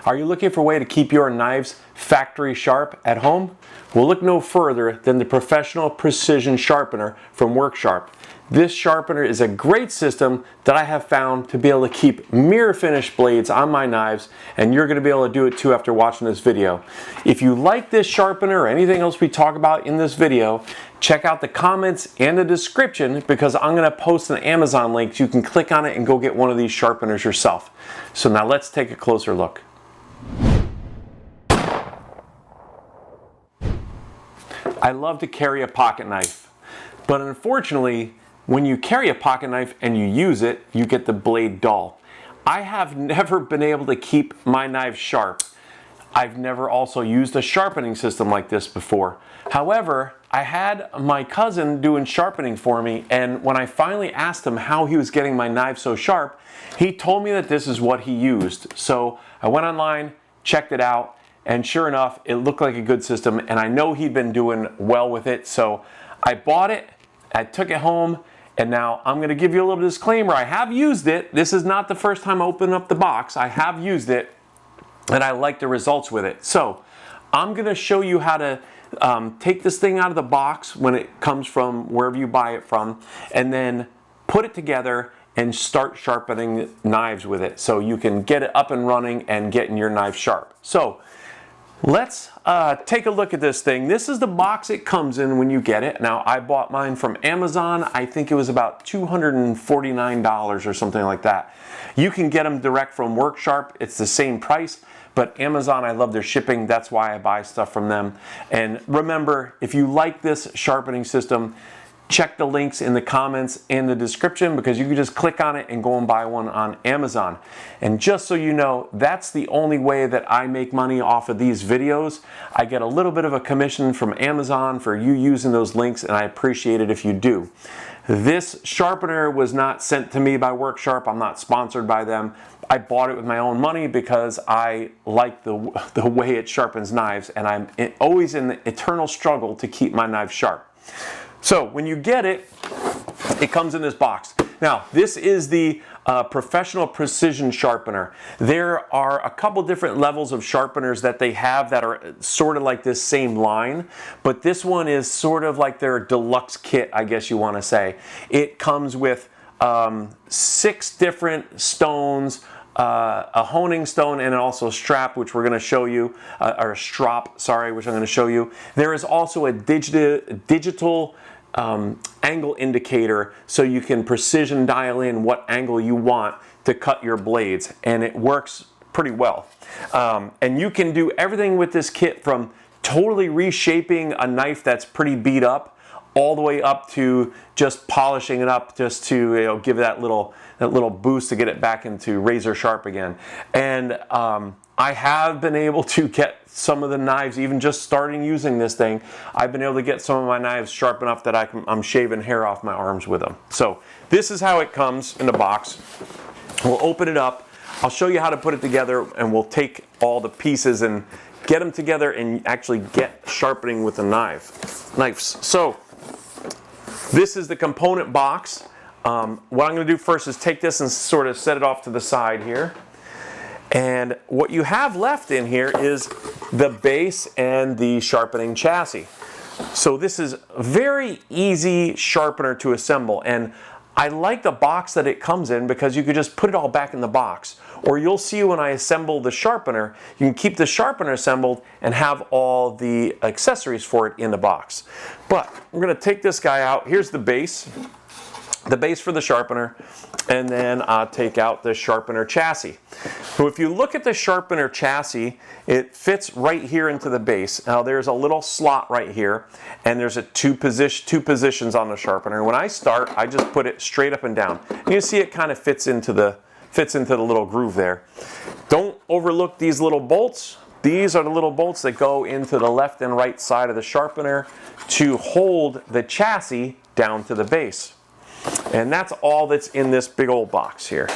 Are you looking for a way to keep your knives factory sharp at home? Well, look no further than the Professional Precision Sharpener from WorkSharp. This sharpener is a great system that I have found to be able to keep mirror finish blades on my knives, and you're going to be able to do it too after watching this video. If you like this sharpener or anything else we talk about in this video, check out the comments and the description, because I'm going to post an Amazon link so you can click on it and go get one of these sharpeners yourself. So now let's take a closer look. I love to carry a pocket knife, but unfortunately, when you carry a pocket knife and you use it, you get the blade dull. I have never been able to keep my knives sharp. I've never also used a sharpening system like this before. However, I had my cousin doing sharpening for me, and when I finally asked him how he was getting my knives so sharp, he told me that this is what he used. So I went online, checked it out, and sure enough, it looked like a good system, and I know he'd been doing well with it. So I bought it, I took it home, and now I'm going to give you a little disclaimer. I have used it. This is not the first time I opened up the box. I have used it, and I like the results with it. So I'm going to show you how to take this thing out of the box when it comes from wherever you buy it from, and then put it together and start sharpening knives with it so you can get it up and running and getting your knife sharp. So let's take a look at this thing. This is the box it comes in when you get it. Now, I bought mine from Amazon. I think it was about $249 or something like that. You can get them direct from WorkSharp. It's the same price, but Amazon, I love their shipping. That's why I buy stuff from them. And remember, if you like this sharpening system, check the links in the comments and the description, because you can just click on it and go and buy one on Amazon. And just so you know, that's the only way that I make money off of these videos. I get a little bit of a commission from Amazon for you using those links, and I appreciate it if you do. This sharpener was not sent to me by WorkSharp. I'm not sponsored by them. I bought it with my own money because I like the way it sharpens knives, and I'm always in the eternal struggle to keep my knives sharp. So when you get it, it comes in this box. Now, this is the Professional Precision Sharpener. There are a couple different levels of sharpeners that they have that are sort of like this same line, but this one is sort of like their deluxe kit, I guess you want to say. It comes with 6 different stones, a honing stone, and also a strap, which we're going to show you, or a strop, sorry, which I'm going to show you. There is also a digital angle indicator, so you can precision dial in what angle you want to cut your blades, and it works pretty well. And you can do everything with this kit, from totally reshaping a knife that's pretty beat up all the way up to just polishing it up, just to give that little boost to get it back into razor sharp again. And I have been able to get some of the knives, even just starting using this thing, I've been able to get some of my knives sharp enough that I'm shaving hair off my arms with them. So this is how it comes in the box. We'll open it up. I'll show you how to put it together, and we'll take all the pieces and get them together and actually get sharpening with the knives. So this is the component box. What I'm going to do first is take this and sort of set it off to the side here. And what you have left in here is the base and the sharpening chassis. So this is a very easy sharpener to assemble, and I like the box that it comes in because you could just put it all back in the box. Or you'll see when I assemble the sharpener, you can keep the sharpener assembled and have all the accessories for it in the box. But we're going to take this guy out. Here's the base for the sharpener, and then take out the sharpener chassis. So if you look at the sharpener chassis, it fits right here into the base. Now there's a little slot right here, and there's two positions on the sharpener. When I start, I just put it straight up and down. And you see it kind of fits into the little groove there. Don't overlook these little bolts. These are the little bolts that go into the left and right side of the sharpener to hold the chassis down to the base. And that's all that's in this big old box here.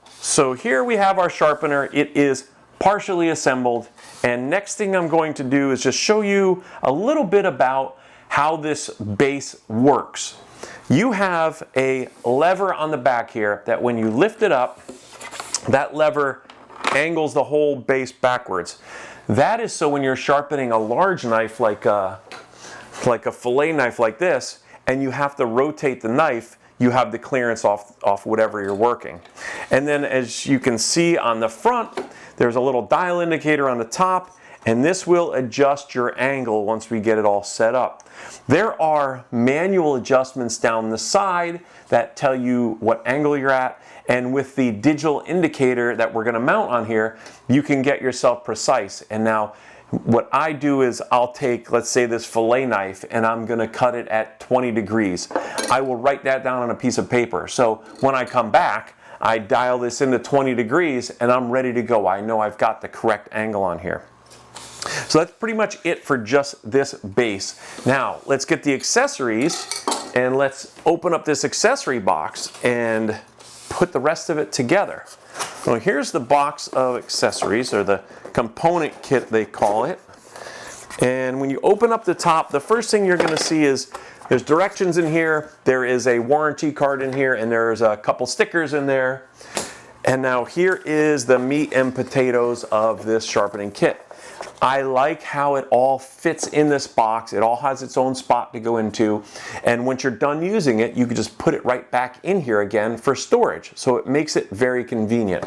So here we have our sharpener. It is partially assembled, and next thing I'm going to do is just show you a little bit about how this base works. You have a lever on the back here that when you lift it up, that lever angles the whole base backwards. That is so when you're sharpening a large knife like a fillet knife like this, and you have to rotate the knife, you have the clearance off whatever you're working. And then as you can see on the front, there's a little dial indicator on the top, and this will adjust your angle once we get it all set up. There are manual adjustments down the side that tell you what angle you're at, and with the digital indicator that we're going to mount on here, you can get yourself precise. And now what I do is I'll take, let's say, this fillet knife, and I'm going to cut it at 20 degrees. I will write that down on a piece of paper. So when I come back, I dial this into 20 degrees and I'm ready to go. I know I've got the correct angle on here. So that's pretty much it for just this base. Now let's get the accessories, and let's open up this accessory box and put the rest of it together. So here's the box of accessories, or the component kit they call it. And when you open up the top, the first thing you're going to see is there's directions in here, there is a warranty card in here, and there's a couple stickers in there. And now here is the meat and potatoes of this sharpening kit. I like how it all fits in this box. It all has its own spot to go into. And once you're done using it, you can just put it right back in here again for storage. So it makes it very convenient.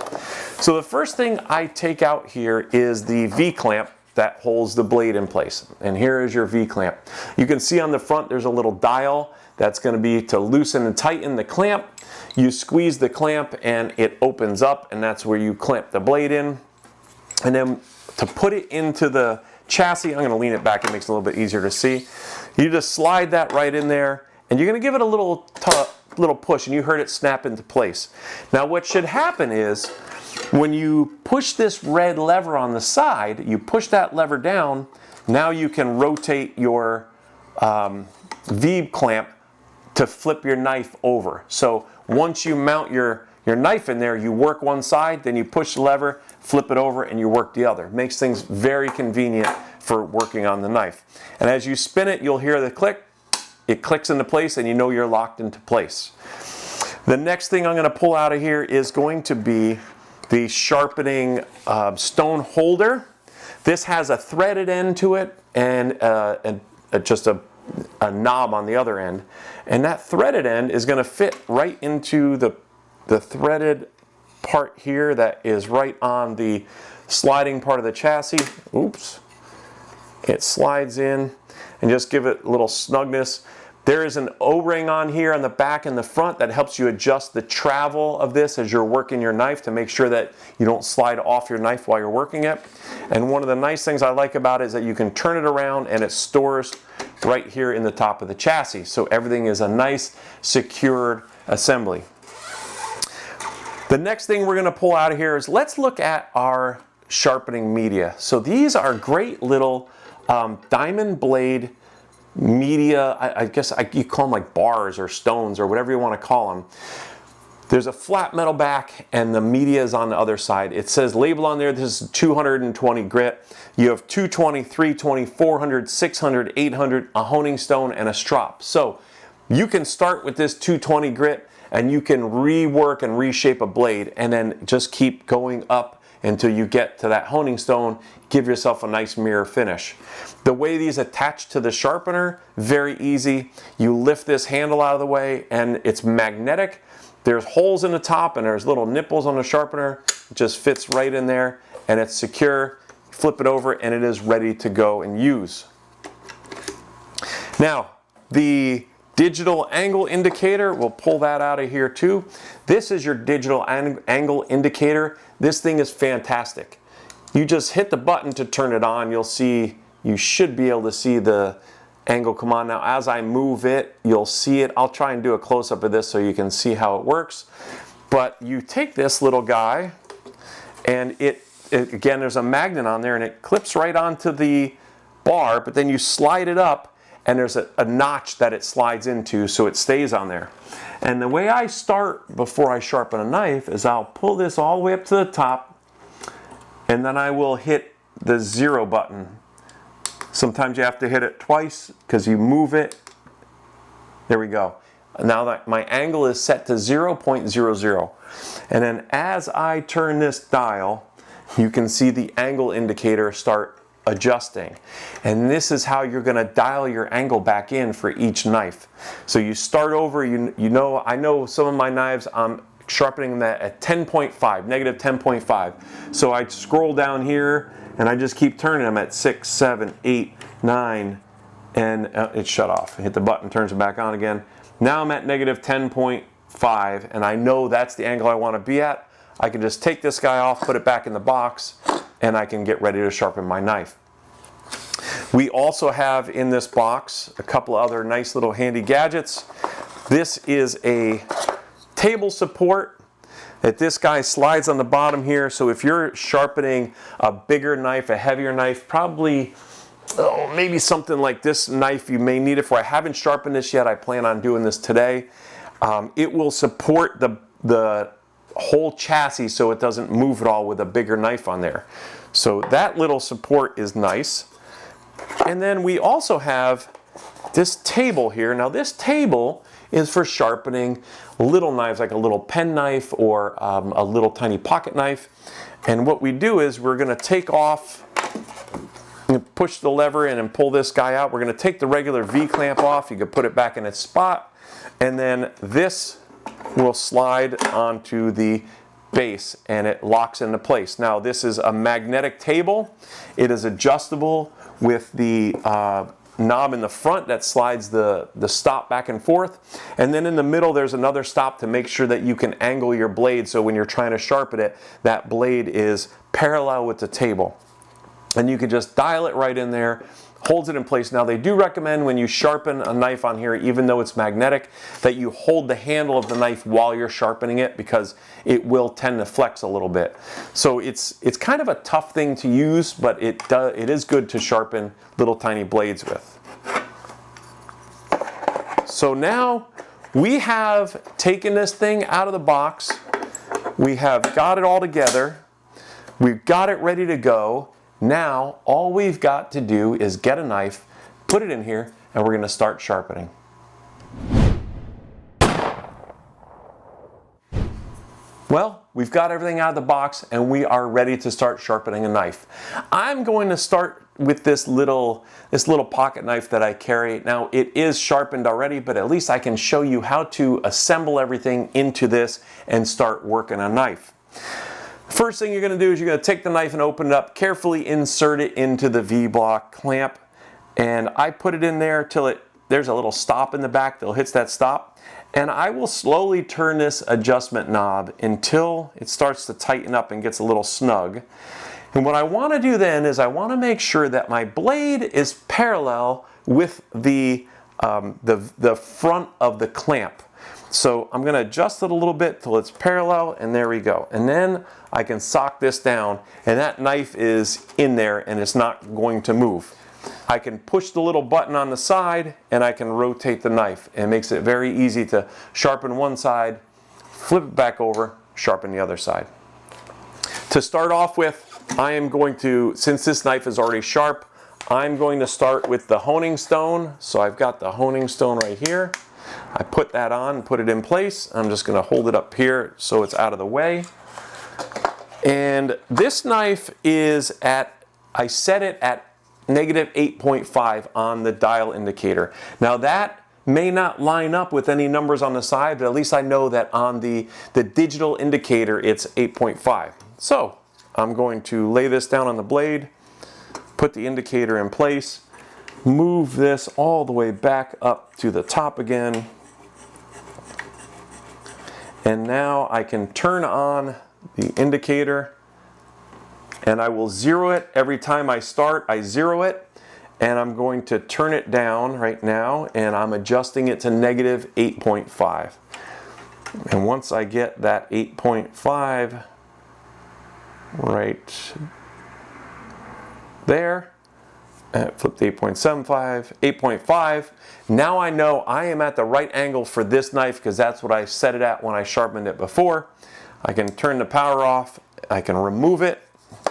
So the first thing I take out here is the V-clamp that holds the blade in place. And here is your V-clamp. You can see on the front there's a little dial that's going to be to loosen and tighten the clamp. You squeeze the clamp and it opens up, and that's where you clamp the blade in. And then to put it into the chassis, I'm going to lean it back, it makes it a little bit easier to see. You just slide that right in there, and you're going to give it a little push, and you heard it snap into place. Now what should happen is when you push this red lever on the side, you push that lever down, now you can rotate your V-clamp to flip your knife over. So once you mount your knife in there, you work one side, then you push the lever, flip it over, and you work the other. Makes things very convenient for working on the knife. And as you spin it, you'll hear the click. It clicks into place, and you know you're locked into place. The next thing I'm going to pull out of here is going to be the sharpening stone holder. This has a threaded end to it and just a knob on the other end. And that threaded end is going to fit right into the threaded part here that is right on the sliding part of the chassis. Oops. It slides in, and just give it a little snugness. There is an O-ring on here on the back and the front that helps you adjust the travel of this as you're working your knife to make sure that you don't slide off your knife while you're working it. And one of the nice things I like about it is that you can turn it around and it stores right here in the top of the chassis. So everything is a nice secured assembly. The next thing we're going to pull out of here is, let's look at our sharpening media. So these are great little diamond blade media. I guess you call them like bars or stones or whatever you want to call them. There's a flat metal back, and the media is on the other side. It says label on there, this is 220 grit. You have 220, 320, 400, 600, 800, a honing stone, and a strop. So you can start with this 220 grit, and you can rework and reshape a blade, and then just keep going up until you get to that honing stone. Give yourself a nice mirror finish. The way these attach to the sharpener, very easy. You lift this handle out of the way, and it's magnetic. There's holes in the top, and there's little nipples on the sharpener. It just fits right in there, and it's secure. Flip it over, and it is ready to go and use. Now, the digital angle indicator, we'll pull that out of here too. This is your digital angle indicator. This thing is fantastic. You just hit the button to turn it on. You should be able to see the angle come on. Now as I move it, you'll see it. I'll try and do a close-up of this so you can see how it works. But you take this little guy, and again, there's a magnet on there, and it clips right onto the bar, but then you slide it up, and there's a notch that it slides into so it stays on there. And the way I start before I sharpen a knife is I'll pull this all the way up to the top, and then I will hit the 0 button. Sometimes you have to hit it twice because you move it. There we go. Now that my angle is set to 0.00. And then as I turn this dial, you can see the angle indicator start adjusting. And this is how you're going to dial your angle back in for each knife. So you start over, I know some of my knives I'm sharpening them at 10.5, negative 10.5. So I scroll down here and I just keep turning them at 6, 7, 8, 9, and it shut off. Hit the button, turns it back on again. Now I'm at negative 10.5 and I know that's the angle I want to be at. I can just take this guy off, put it back in the box, and I can get ready to sharpen my knife. We also have in this box a couple of other nice little handy gadgets. This is a table support that this guy slides on the bottom here. So if you're sharpening a bigger knife, a heavier knife, probably maybe something like this knife you may need it for. I haven't sharpened this yet. I plan on doing this today. It will support the whole chassis so it doesn't move at all with a bigger knife on there. So that little support is nice. And then we also have this table here. Now this table is for sharpening little knives, like a little pen knife or a little tiny pocket knife. And what we do is we're going to take off, push the lever in and pull this guy out. We're going to take the regular V-clamp off. You can put it back in its spot. And then this will slide onto the base and it locks into place. Now this is a magnetic table. It is adjustable with the knob in the front that slides the stop back and forth. And then in the middle there's another stop to make sure that you can angle your blade so when you're trying to sharpen it, that blade is parallel with the table. And you can just dial it right in there, holds it in place. Now they do recommend when you sharpen a knife on here, even though it's magnetic, that you hold the handle of the knife while you're sharpening it because it will tend to flex a little bit. So it's kind of a tough thing to use, but it is good to sharpen little tiny blades with. So now we have taken this thing out of the box. We have got it all together. We've got it ready to go. Now, all we've got to do is get a knife, put it in here, and we're going to start sharpening. Well, we've got everything out of the box and we are ready to start sharpening a knife. I'm going to start with this little pocket knife that I carry. Now, it is sharpened already, but at least I can show you how to assemble everything into this and start working a knife. First thing you're going to do is you're going to take the knife and open it up, carefully insert it into the V-block clamp, and I put it in there till there's a little stop in the back that hits that stop, and I will slowly turn this adjustment knob until it starts to tighten up and gets a little snug. And what I want to do then is I want to make sure that my blade is parallel with the front of the clamp. So I'm going to adjust it a little bit till it's parallel, and there we go. And then I can sock this down, and that knife is in there and it's not going to move. I can push the little button on the side and I can rotate the knife. It makes it very easy to sharpen one side, flip it back over, sharpen the other side. To start off with, I am going to, since this knife is already sharp, I'm going to start with the honing stone. So I've got the honing stone right here. I put that on, put it in place. I'm just going to hold it up here so it's out of the way. And this knife is I set it at negative 8.5 on the dial indicator. Now that may not line up with any numbers on the side, but at least I know that on the digital indicator it's 8.5. So I'm going to lay this down on the blade, put the indicator in place, move this all the way back up to the top again. And now I can turn on the indicator and I will zero it every time I start. I zero it and I'm going to turn it down right now and I'm adjusting it to negative 8.5. And once I get that 8.5 right there, flip to 8.75, 8.5. Now I know I am at the right angle for this knife because that's what I set it at when I sharpened it before. I can turn the power off, I can remove it,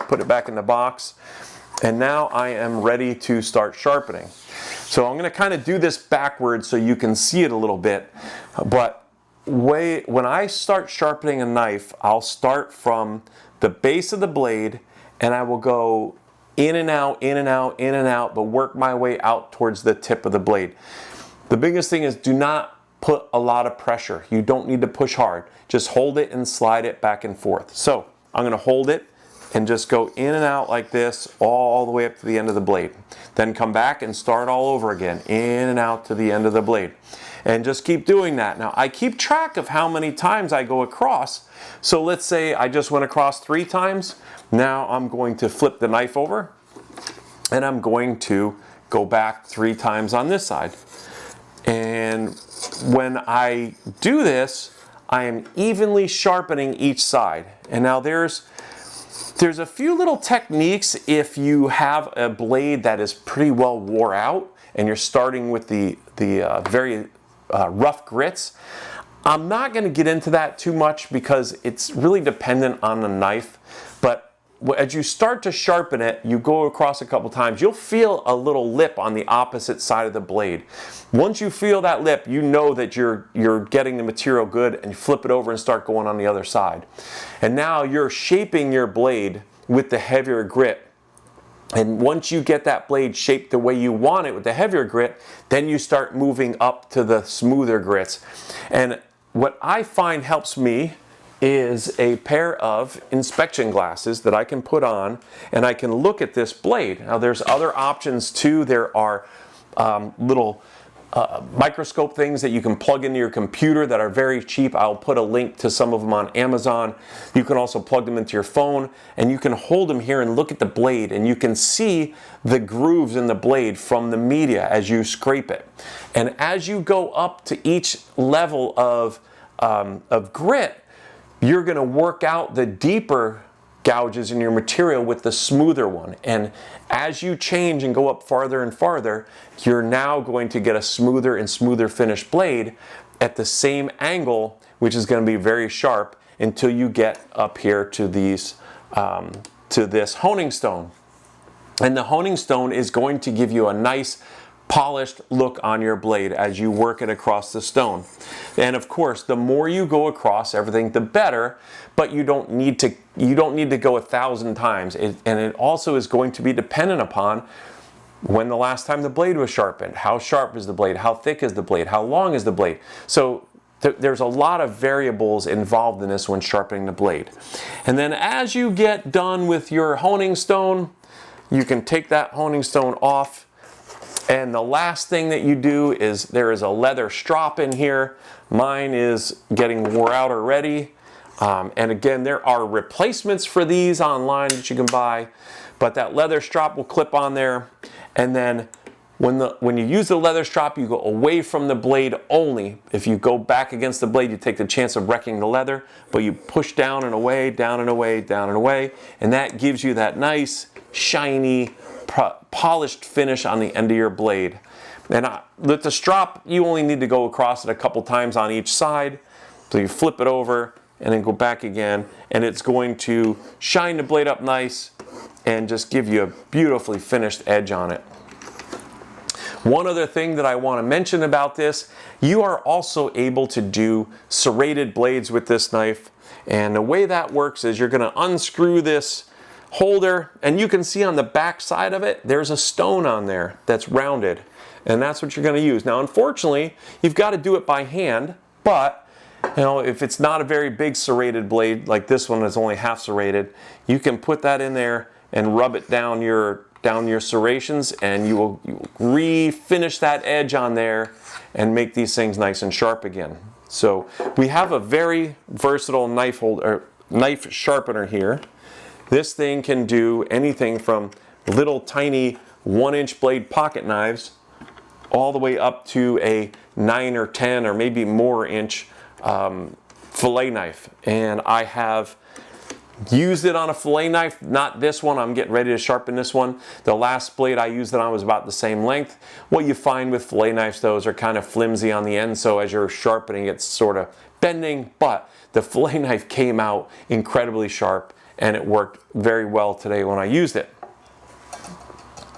put it back in the box, and now I am ready to start sharpening. So I'm going to kind of do this backwards so you can see it a little bit, but when I start sharpening a knife, I'll start from the base of the blade, and I will go in and out, in and out, in and out, but work my way out towards the tip of the blade. The biggest thing is do not put a lot of pressure. You don't need to push hard. Just hold it and slide it back and forth. So I'm going to hold it and just go in and out like this all the way up to the end of the blade. Then come back and start all over again, in and out to the end of the blade. And just keep doing that. Now I keep track of how many times I go across. So let's say I just went across 3 times. Now I'm going to flip the knife over and I'm going to go back 3 times on this side. And when I do this, I am evenly sharpening each side. And now there's a few little techniques if you have a blade that is pretty well wore out and you're starting with the very rough grits. I'm not going to get into that too much because it's really dependent on the knife. But as you start to sharpen it, you go across a couple times, you'll feel a little lip on the opposite side of the blade. Once you feel that lip, you know that you're getting the material good, and you flip it over and start going on the other side. And now you're shaping your blade with the heavier grit. And once you get that blade shaped the way you want it with the heavier grit, then you start moving up to the smoother grits. And what I find helps me is a pair of inspection glasses that I can put on, and I can look at this blade. Now there's other options too. There are little microscope things that you can plug into your computer that are very cheap. I'll put a link to some of them on Amazon. You can also plug them into your phone, and you can hold them here and look at the blade, and you can see the grooves in the blade from the media as you scrape it. And as you go up to each level of grit, you're going to work out the deeper gouges in your material with the smoother one. And as you change and go up farther and farther, you're now going to get a smoother and smoother finished blade at the same angle, which is going to be very sharp until you get up here to these to this honing stone. And the honing stone is going to give you a nice polished look on your blade as you work it across the stone. And of course, the more you go across everything, the better, but you don't need to go 1,000 times. And it also is going to be dependent upon when the last time the blade was sharpened. How sharp is the blade? How thick is the blade? How long is the blade? So there's a lot of variables involved in this when sharpening the blade. And then as you get done with your honing stone, you can take that honing stone off. And the last thing that you do is there is a leather strop in here. Mine is getting wore out already. And again, there are replacements for these online that you can buy, but that leather strop will clip on there. And then when you use the leather strop, you go away from the blade only. If you go back against the blade, you take the chance of wrecking the leather, but you push down and away, down and away, down and away. And that gives you that nice, shiny, polished finish on the end of your blade. And with the strop, you only need to go across it a couple times on each side. So you flip it over and then go back again, and it's going to shine the blade up nice and just give you a beautifully finished edge on it. One other thing that I want to mention about this, you are also able to do serrated blades with this knife. And the way that works is you're going to unscrew this holder, and you can see on the back side of it, there's a stone on there that's rounded, and that's what you're going to use. Now, unfortunately, you've got to do it by hand, but you know, if it's not a very big serrated blade like this one is only half serrated, you can put that in there and rub it down your serrations, and you will refinish that edge on there and make these things nice and sharp again. So we have a very versatile knife sharpener here. This thing can do anything from little tiny 1-inch blade pocket knives all the way up to a 9 or 10 or maybe more inch fillet knife. And I have used it on a fillet knife, not this one. I'm getting ready to sharpen this one. The last blade I used it on was about the same length. What you find with fillet knives, those are kind of flimsy on the end, so as you're sharpening, it's sort of bending, but the fillet knife came out incredibly sharp, and it worked very well today when I used it.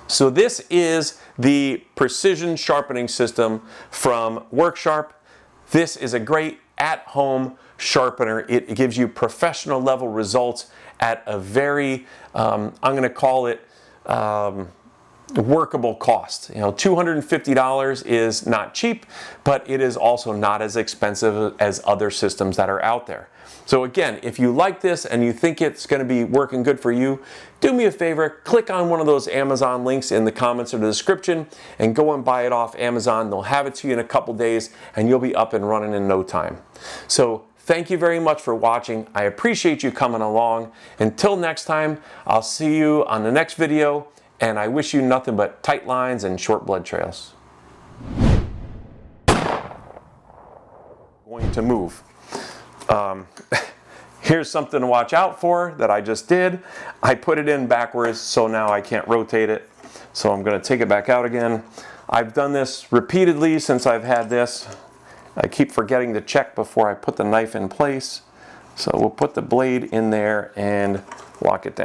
So this is the precision sharpening system from WorkSharp. This is a great at-home sharpener. It gives you professional level results at a very, I'm going to call it workable cost. You know, $250 is not cheap, but it is also not as expensive as other systems that are out there. So again, if you like this and you think it's going to be working good for you, do me a favor, click on one of those Amazon links in the comments or the description and go and buy it off Amazon. They'll have it to you in a couple days and you'll be up and running in no time. So thank you very much for watching. I appreciate you coming along. Until next time, I'll see you on the next video, and I wish you nothing but tight lines and short blood trails. Going to move. Here's something to watch out for that I just did. I put it in backwards, so now I can't rotate it. So I'm going to take it back out again. I've done this repeatedly since I've had this. I keep forgetting to check before I put the knife in place. So we'll put the blade in there and lock it down.